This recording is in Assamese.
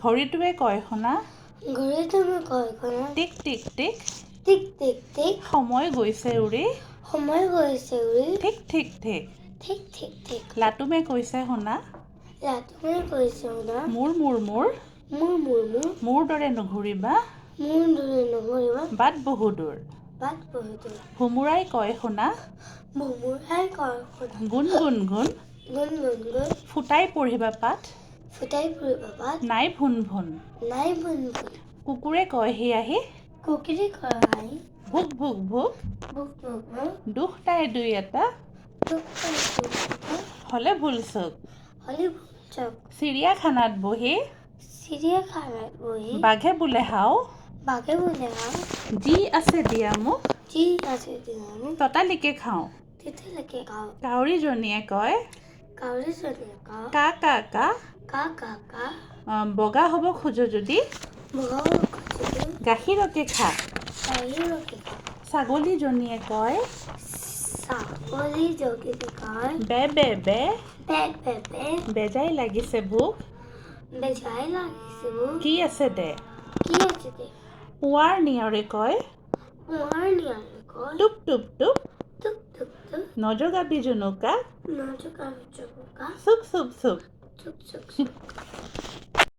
ঘড়ীটোৱে কয় শুনা ঘড়ীটোৱে কয় শুনা টিক টিক টিক টিক টিক টিক সময় গৈছে উৰি সময় গৈছে উৰি ঠিক ঠিক ঠিক ঠিক ঠিক ঠিক লাটুমে কৈছে শুনা লাটুমে কৈছে শুনা মোৰ মোৰ মোৰ মোৰ মোৰ মোৰ মোৰ দৰে নুঘূৰিবা মোৰ দৰে নঘূৰিবা বাট বহু দূৰ বাট বহু দূৰ ভোমোৰাই কয় শুনা ভোমোৰাই কয় শুনা গুণ গুণ গুণ গুণ গুণ গুণ ফুটাই পঢ়িবা পাঠ ফুটাই ফুৰিবা বাট নাই ভুন ভুন নাই ভুন ভুন কুকুৰে কয়হি আহি কুকুৰে কয় আহি ভুক ভুক ভুক ভুক ভুক ভুক দুখ তাই দুই এটা দুখ পাই দুখ এটা হ'লে ভুল চুক হ'লে ভুল চুক চিৰিয়াখানাত বহি চিৰিয়াখানাত বহি বাঘে বোলে হাও বাঘে বোলে হাও যি আছে দিয়া মোক যি আছে দিনানো ততালিকে খাওঁ তেতিয়ালৈকে খাওঁ কাউৰীজনীয়ে কয় কাউৰীজনীয়ে কয় কা কা কা কা কা কা বগা হ'ব খোজো যদি বগাব খুজিলে গাখীৰকে খা বাহিৰকে খা ছাগলীজনীয়ে কয় ছাগলীজনীয়ে কয় বে বে বে বে বে বে বেজাই লাগিছে ভোক বেজাই লাগিছে মোক কি আছে দে কি আছে দে পুৱাৰ নিয়ৰে কয় পুৱাৰ নিয়ৰে কয় টুপ টুপ টুপ টুক টুক টুক নজগাবি জুনুকা নজগাবি জুনুকা চুপ চুপ চুপ চুক চুক চুক